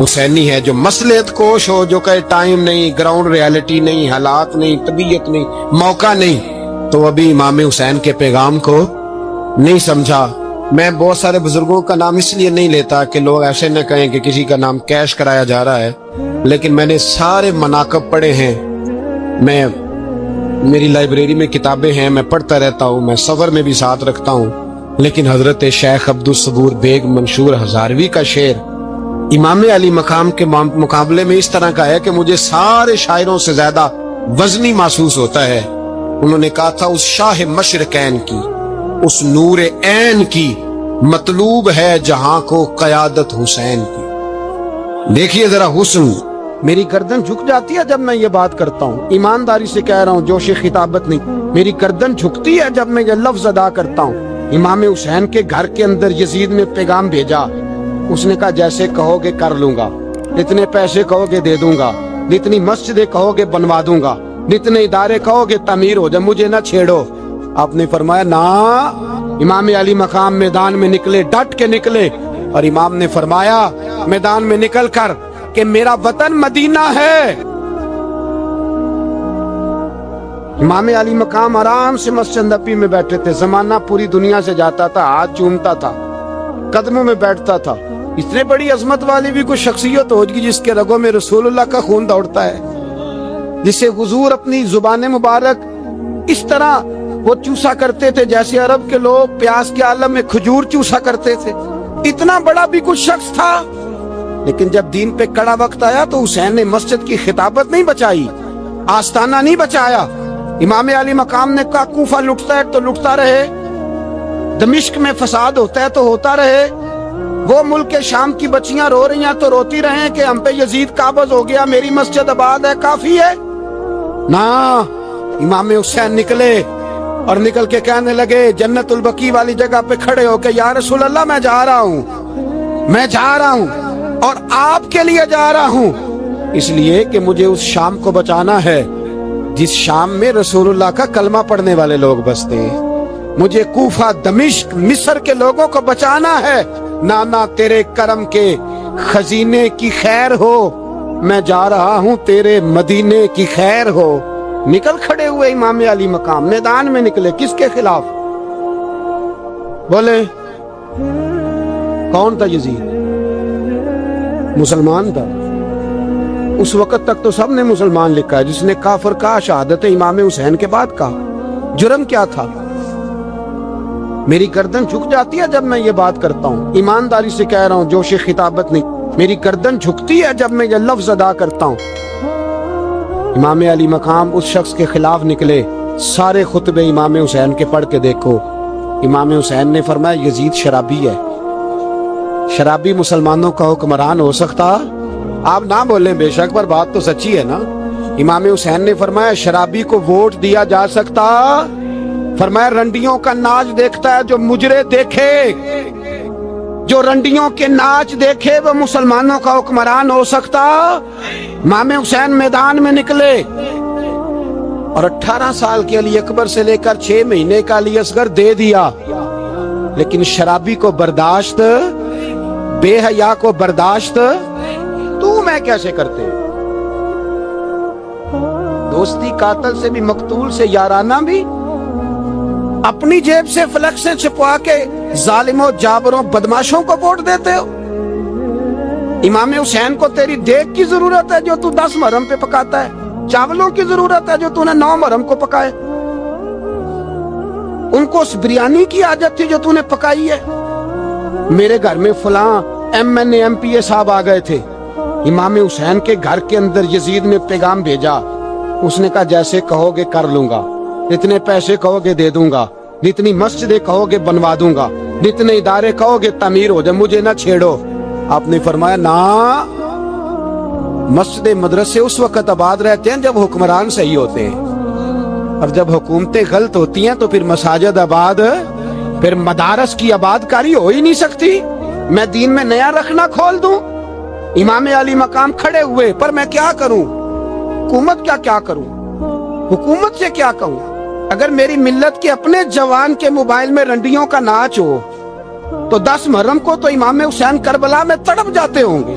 حسینی ہے جو مصلحت کوش ہو, جو کہے ٹائم نہیں, گراؤنڈ ریالٹی نہیں, حالات نہیں, طبیعت نہیں, موقع نہیں, تو ابھی امام حسین کے پیغام کو نہیں سمجھا. میں بہت سارے بزرگوں کا نام اس لیے نہیں لیتا کہ لوگ ایسے نہ کہیں کہ کسی کا نام کیش کرایا جا رہا ہے, لیکن میں نے سارے مناقب پڑھے ہیں. میری لائبریری میں کتابیں ہیں, میں پڑھتا رہتا ہوں, میں سفر میں بھی ساتھ رکھتا ہوں. لیکن حضرت شیخ عبدالصبور بیگ منشور ہزاروی کا شعر امام علی مقام کے مقابلے میں اس طرح کا ہے کہ مجھے سارے شاعروں سے زیادہ وزنی محسوس ہوتا ہے. انہوں نے کہا تھا اس شاہ مشرقین کی, اس نور عین کی مطلوب ہے جہاں کو قیادت حسین کی. دیکھیے ذرا حسن, میری گردن جھک جاتی ہے جب میں یہ بات کرتا ہوں, ایمانداری سے کہہ رہا ہوں, جوش خطابت نہیں. میری گردن جھکتی ہے جب میں یہ لفظ ادا کرتا ہوں. امام حسین کے گھر کے اندر یزید نے پیغام بھیجا, اس نے کہا جیسے کہو گے کر لوں گا, جتنے پیسے کہو گے دے دوں گا, جتنی مسجدیں کہو گے بنوا دوں گا, جتنے ادارے کہو گے تعمیر ہو جائے, مجھے نہ چھیڑو. آپ نے فرمایا نا. امام علی مقام میدان میں نکلے, ڈٹ کے نکلے, اور امام نے فرمایا میدان میں نکل کر کہ میرا وطن مدینہ ہے. امام علی مقام آرام سے مسجد نبی میں بیٹھے تھے. زمانہ پوری دنیا سے جاتا تھا, ہاتھ چومتا تھا, قدموں میں بیٹھتا تھا. اتنے بڑی عظمت والی بھی کوئی شخصیت ہوگی جس کے رگوں میں رسول اللہ کا خون دوڑتا ہے, جسے حضور اپنی زبان مبارک اس طرح وہ چوسا کرتے تھے جیسے عرب کے لوگ پیاس کے عالم میں کھجور چوسا کرتے تھے. اتنا بڑا بھی کچھ شخص تھا. لیکن جب دین پہ کڑا وقت آیا تو حسین نے مسجد کی خطابت نہیں بچائی, آستانہ نہیں بچایا. امام علی مقام نے کہا کوفہ لٹتا ہے تو لٹتا رہے, دمشق میں فساد ہوتا ہے تو ہوتا رہے, وہ ملک کے شام کی بچیاں رو رہی ہیں تو روتی رہیں کہ ہم پہ یزید قابض ہو گیا, میری مسجد آباد ہے, کافی ہے نا. امام حسین نکلے اور نکل کے کہنے لگے جنت البقیع والی جگہ پہ کھڑے ہو کہ یا رسول اللہ میں جا رہا ہوں, میں جا رہا ہوں, اور آپ کے لیے جا رہا ہوں, اس لیے کہ مجھے اس شام کو بچانا ہے جس شام میں رسول اللہ کا کلمہ پڑھنے والے لوگ بستے ہیں. مجھے کوفہ, دمشق, مصر کے لوگوں کو بچانا ہے. نانا تیرے کرم کے خزینے کی خیر ہو, میں جا رہا ہوں تیرے مدینے کی خیر ہو. نکل کھڑے ہوئے امام علی مقام, میدان میں نکلے. کس کے خلاف بولے؟ کون تھا یزید؟ مسلمان تھا. اس وقت تک تو سب نے مسلمان لکھا ہے, جس نے کافر کہا شہادت امام حسین کے بعد کہا. جرم کیا تھا؟ میری گردن جھک جاتی ہے جب میں یہ بات کرتا ہوں, ایمانداری سے کہہ رہا ہوں, جوش خطابت نہیں. میری گردن جھکتی ہے جب میں یہ لفظ ادا کرتا ہوں. امام علی مقام اس شخص کے خلاف نکلے. سارے خطبے امام حسین کے پڑھ کے دیکھو. امام حسین نے فرمایا یزید شرابی ہے. شرابی مسلمانوں کا حکمران ہو سکتا؟ آپ نہ بولیں بے شک, پر بات تو سچی ہے نا. امام حسین نے فرمایا شرابی کو ووٹ دیا جا سکتا؟ فرمایا رنڈیوں کا ناچ دیکھتا ہے جو مجرے دیکھے, جو رنڈیوں کے ناچ دیکھے وہ مسلمانوں کا حکمران ہو سکتا؟ امام حسین میدان میں نکلے اور 18 سال کے علی اکبر سے لے کر 6 مہینے کا علی اصغر دے دیا. لیکن شرابی کو برداشت, بے حیا کو برداشت تو میں کیسے کرتے؟ دوستی قاتل سے بھی, مقتول سے یارانہ بھی, اپنی جیب سے فلک سے چھپوا کے ظالموں, جابروں, بدماشوں کو ووٹ دیتے ہو. امام حسین کو تیری دیگ کی ضرورت ہے جو تو 10 محرم پہ پکاتا ہے, چاولوں کی ضرورت ہے جو تو نے 9 محرم کو پکائے. ان کو اس بریانی کی عادت تھی جو تو نے پکائی ہے. میرے گھر میں فلاں MNA MPA صاحب آ گئے تھے. امام حسین کے گھر کے اندر یزید نے پیغام بھیجا, اس نے کہا جیسے کہو گے کر لوں گا, جتنے پیسے کہو گے دے دوں گا, جتنی مسجدیں کہو گے بنوا دوں گا, جتنے ادارے کہو گے تعمیر ہو جائے, مجھے نہ چھیڑو. آپ نے فرمایا نا. مسجد مدرسے اس وقت آباد رہتے ہیں جب حکمران صحیح ہوتے ہیں, اور جب حکومتیں غلط ہوتی ہیں تو پھر مساجد آباد, پھر مدارس کی آباد کاری ہو ہی نہیں سکتی. میں دین میں نیا رکھنا کھول دوں؟ امام علی مقام کھڑے ہوئے, پر میں کیا کروں؟ حکومت کیا کروں؟ حکومت سے کیا کہوں؟ اگر میری ملت کے اپنے جوان کے موبائل میں رنڈیوں کا ناچ ہو تو 10 محرم کو تو امام حسین کربلا میں تڑپ جاتے ہوں گے.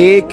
1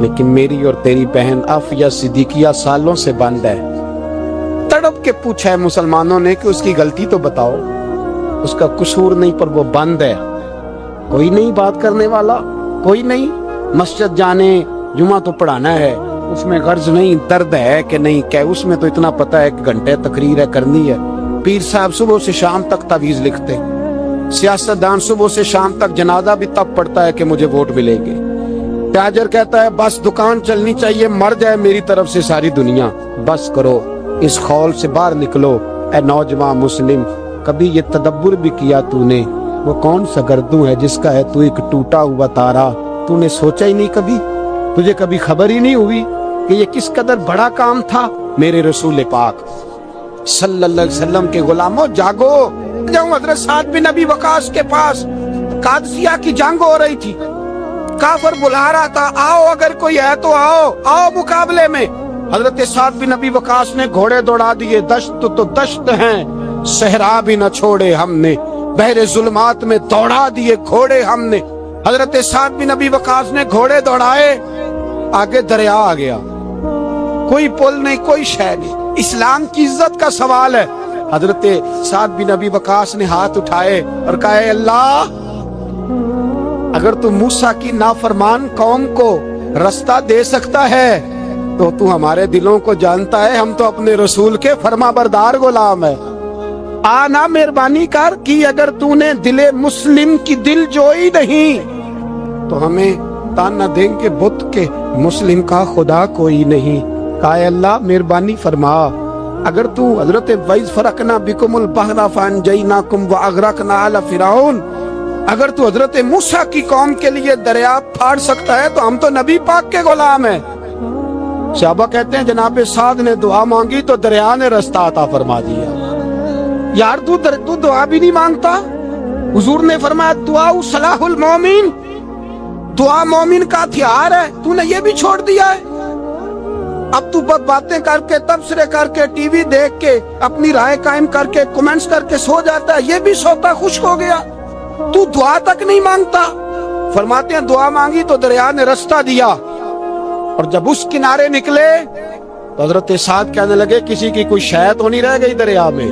لیکن میری اور تیری بہن عافیہ صدیقیہ سالوں سے بند ہے۔ تڑپ کے پوچھا ہے مسلمانوں نے کہ اس کی غلطی تو بتاؤ، اس کا قصور نہیں پر وہ بند ہے، کوئی نہیں بات کرنے والا، کوئی نہیں مسجد جانے، جمعہ تو پڑھانا ہے، اس میں غرض نہیں، درد ہے کہ نہیں کہ اس میں تو اتنا پتہ ہے کہ گھنٹے تقریر ہے کرنی ہے۔ پیر صاحب صبح سے شام تک تعویذ لکھتے، سیاستدان صبح سے شام تک جنازہ بھی تب پڑتا ہے کہ مجھے ووٹ ملیں گے۔ تاجر کہتا ہے بس دکان چلنی چاہیے، مر جائے میری طرف سے ساری دنیا، بس کرو، اس خول سے باہر نکلو۔ اے نوجوان مسلم، کبھی یہ تدبر بھی کیا تو نے وہ کون سا گردوں ہے جس کا ہے تو ایک ٹوٹا ہوا تارا؟ تو نے سوچا ہی نہیں کبھی، تجھے کبھی خبر ہی نہیں ہوئی کہ یہ کس قدر بڑا کام تھا؟ میرے رسول پاک صلی اللہ علیہ وسلم کے غلاموں جاگو۔ جاؤں حضرت سعد بن ابی وقاص کے پاس، قادسیہ کی جنگ ہو رہی تھی، کافر بلا رہا تھا، آؤ اگر کوئی ہے تو آؤ، آؤ مقابلے میں۔ حضرت سعد بن ابی وقاص نے گھوڑے دوڑا دیے، دشت تو دشت ہیں، صحرا بھی نہ چھوڑے ہم نے، بحر ظلمات میں دوڑا دیے گھوڑے ہم نے۔ حضرت سعد بن ابی وقاص نے گھوڑے دوڑائے، آگے دریا آ گیا، کوئی پل نہیں، کوئی شے نہیں، اسلام کی عزت کا سوال ہے۔ حضرت سعد بن ابی وقاص نے ہاتھ اٹھائے اور کہا اے اللہ، اگر تو موسیٰ کی نافرمان قوم کو رستہ دے سکتا ہے تو تو ہمارے دلوں کو جانتا ہے، ہم تو اپنے رسول کے فرما بردار غلام ہیں۔ آنا مہربانی کر کی اگر تو نے دل مسلم کی دل جوئی نہیں تو ہمیں تانا دیں گے بت کے مسلم کا خدا کوئی نہیں۔ کہا اے اللہ مہربانی فرما، اگر تو حضرت وَإِذْ فَرَقْنَا بِكُمُ الْبَحْرَ فَأَنْجَيْنَاكُمْ وَأَغْرَقْنَا آلَ فِرْعَوْنَ، اگر تو حضرت موسیٰ کی قوم کے لیے دریا پھاڑ سکتا ہے تو ہم تو نبی پاک کے غلام ہیں۔ صحابہ کہتے ہیں جناب سعد نے دعا مانگی تو دریا نے رستہ عطا فرما دیا۔ یار تو دعا بھی نہیں مانگتا؟ حضور نے فرمایا دعا صلاح المومن، دعا مومن کا ہتھیار ہے، تو نے یہ بھی چھوڑ دیا ہے۔ اب تو باتیں کر کے، تبصرے کر کے، ٹی وی دیکھ کے، اپنی رائے قائم کر کے، کمنٹس کر کے سو جاتا ہے، یہ بھی سوتا خشک ہو گیا، تو دعا تک نہیں مانگتا۔ فرماتے ہیں دعا مانگی تو دریا نے رستہ دیا، اور جب اس کنارے نکلے تو حضرت سعد کہنے لگے کسی کی کوئی شے تو نہیں رہ گئی دریا میں،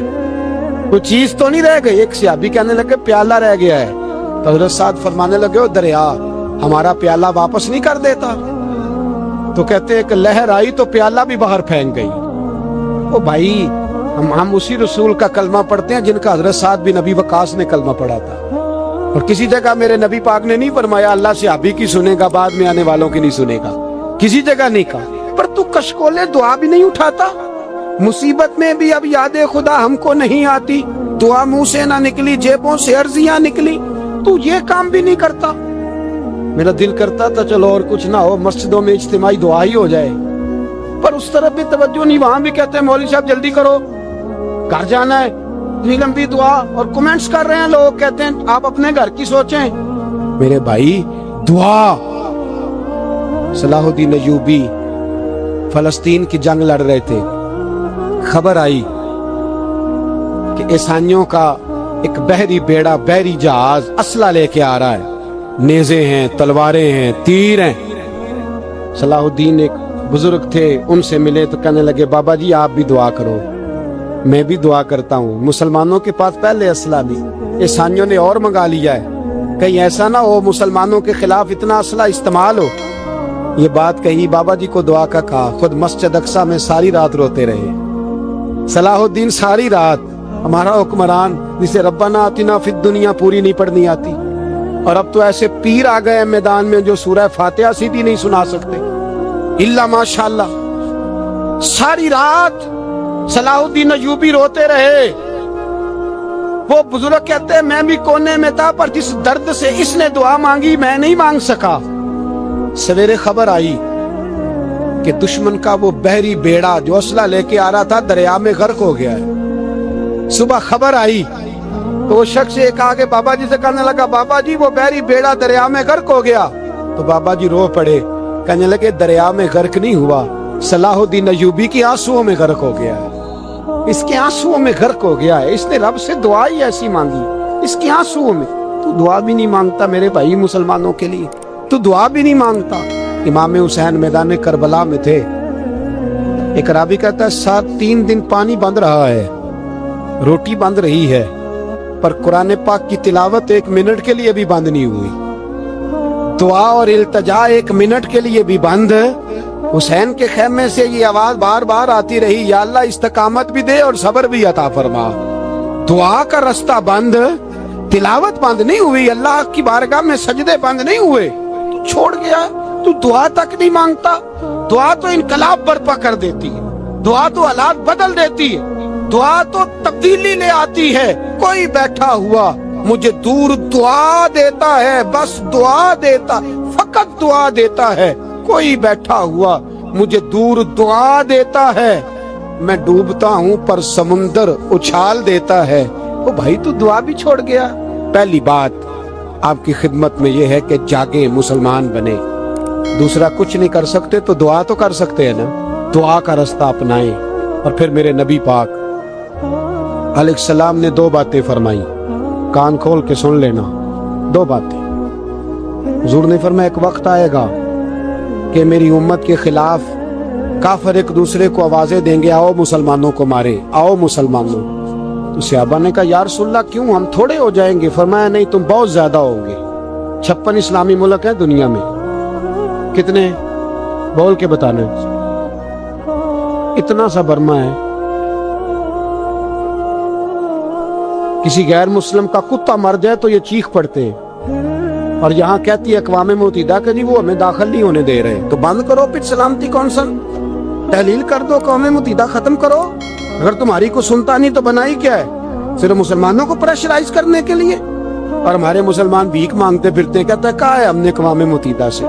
کوئی چیز تو نہیں رہ گئی؟ ایک صحابی کہنے لگے پیالہ رہ گیا ہے، تو حضرت سعد فرمانے لگے او دریا ہمارا پیالہ واپس نہیں کر دیتا؟ تو کہتے ہیں کہ لہر آئی تو پیالہ بھی باہر پھینک گئی۔ او بھائی ہم اسی رسول کا کلمہ پڑھتے ہیں جن کا حضرت سعد بن ابی وقاص نے کلمہ پڑھا تھا، اور کسی جگہ میرے نبی پاک نے نہیں فرمایا اللہ صحابی کی سنے گا بعد میں آنے والوں کی نہیں سنے گا، کسی جگہ نہیں کہا۔ پر تو کشکولے دعا بھی نہیں اٹھاتا، مصیبت میں بھی اب یاد خدا ہم کو نہیں آتی، دعا منہ سے نہ نکلی، جیبوں سے عرضیاں نکلی، تو یہ کام بھی نہیں کرتا۔ میرا دل کرتا تھا چلو اور کچھ نہ ہو، مسجدوں میں اجتماعی دعا ہی ہو جائے، پر اس طرف بھی توجہ نہیں، وہاں بھی کہتے ہیں مولوی صاحب جلدی کرو گھر جانا ہے، اتنی لمبی دعا، اور کمنٹس کر رہے ہیں لوگ، کہتے ہیں آپ اپنے گھر کی سوچیں۔ میرے بھائی دعا، صلاح الدین ایوبی فلسطین کی جنگ لڑ رہے تھے، خبر آئی کہ عیسائیوں کا ایک بحری بیڑا، بحری جہاز اسلحہ لے کے آ رہا ہے، نیزے ہیں، تلواریں ہیں، تیر ہیں۔ صلاح الدین ایک بزرگ تھے، ان سے ملے تو کہنے لگے بابا جی آپ بھی دعا کرو۔ میں بھی دعا کرتا ہوں، مسلمانوں کے پاس پہلے اسلحہ نہیں، عیسائیوں نے اور منگا لیا ہے، کہیں ایسا نہ ہو مسلمانوں کے خلاف اتنا اسلحہ استعمال ہو۔ یہ بات کہی، بابا جی کو دعا کا کہا، خود مسجد اقصی میں ساری رات روتے رہے۔ صلاح الدین ساری رات، ہمارا حکمران جسے ربنا آتنا فی الدنیا پوری نہیں پڑھنی آتی، اور اب تو ایسے پیر آ گئے میدان میں جو سورہ فاتحہ سیدھی نہیں سنا سکتے، الا ماشاءاللہ۔ ساری رات صلاح الدین ایوبی روتے رہے۔ وہ بزرگ کہتے ہیں میں بھی کونے میں تھا، پر جس درد سے اس نے دعا مانگی میں نہیں مانگ سکا۔ سویرے خبر آئی کہ دشمن کا وہ بحری بیڑا جو اسلحہ لے کے آ رہا تھا دریا میں غرق ہو گیا ہے۔ صبح خبر آئی تو وہ شخص ایک آگے بابا جی سے کہنے لگا بابا جی وہ بحری بیڑا دریا میں غرق ہو گیا، تو بابا جی رو پڑے، کہنے لگے دریا میں غرق نہیں ہوا، صلاح الدین ایوبی کی آنسوؤں میں غرق ہو گیا ہے، اس کے آنسوؤں میں غرق ہو گیا ہے، اس نے رب سے دعا ہی ایسی مانگی، اس کے آنسوؤں میں۔ تو دعا بھی نہیں مانگتا میرے بھائی مسلمانوں کے لیے, تو دعا بھی نہیں مانگتا. امام حسین میدان کربلا میں تھے, ایک راوی کہتا ہے 3 دن پانی بند رہا ہے, روٹی بند رہی ہے, پر قرآن پاک کی تلاوت 1 منٹ کے لیے بھی بند نہیں ہوئی, دعا اور التجا 1 منٹ کے لیے بھی بند. حسین کے خیمے سے یہ آواز بار بار آتی رہی, یا اللہ استقامت بھی دے اور صبر بھی عطا فرما. دعا کا رستہ بند, تلاوت بند نہیں ہوئی, اللہ کی بارگاہ میں سجدے بند نہیں ہوئے, تو چھوڑ گیا. تو دعا تک نہیں مانگتا. دعا تو انقلاب برپا کر دیتی ہے, دعا تو حالات بدل دیتی ہے, دعا تو تبدیلی لے آتی ہے. کوئی بیٹھا ہوا مجھے دور دعا دیتا ہے, بس دعا دیتا, فقط دعا دیتا ہے. کوئی بیٹھا ہوا مجھے دور دعا دیتا ہے, میں ڈوبتا ہوں پر سمندر اچھال دیتا ہے. او بھائی تو دعا بھی چھوڑ گیا. پہلی بات آپ کی خدمت میں یہ ہے کہ جاگیں, مسلمان بنے. دوسرا کچھ نہیں کر سکتے تو دعا تو کر سکتے ہیں نا, دعا کا رستہ اپنائیں. اور پھر میرے نبی پاک علیہ السلام نے 2 باتیں فرمائی, کان کھول کے سن لینا. 2 باتیں حضور نے فرمایا ایک وقت آئے گا کہ میری امت کے خلاف کافر ایک دوسرے کو آوازیں دیں گے, آؤ مسلمانوں کو مارے, آؤ مسلمانوں. تو صحابہ نے کہا یا رسول اللہ کیوں, ہم تھوڑے ہو جائیں گے. فرمایا نہیں, تم بہت زیادہ ہوگے. 56 اسلامی ملک ہیں دنیا میں, کتنے بول کے بتانا, اتنا سا برما ہے. کسی غیر مسلم کا کتا مر جائے تو یہ چیخ پڑتے ہیں, اور یہاں کہتی ہے اقوام متحدہ کہ جی وہ ہمیں داخل نہیں ہونے دے رہے. تو بند کرو پھر سلامتی کونسل, تحلیل کر دو, اقوام متحدہ ختم کرو. اگر تمہاری کو سنتا نہیں تو بنائی کیا ہے, صرف مسلمانوں کو پریشرائز کرنے کے لیے. اور ہمارے مسلمان بھیک مانگتے پھرتے, کہتا ہے کہا ہے ہم نے اقوام متحدہ سے,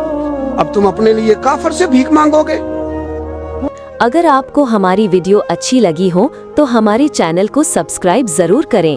اب تم اپنے لیے کافر سے بھیک مانگو گے. اگر آپ کو ہماری ویڈیو اچھی لگی ہو تو ہمارے چینل کو سبسکرائب ضرور کریں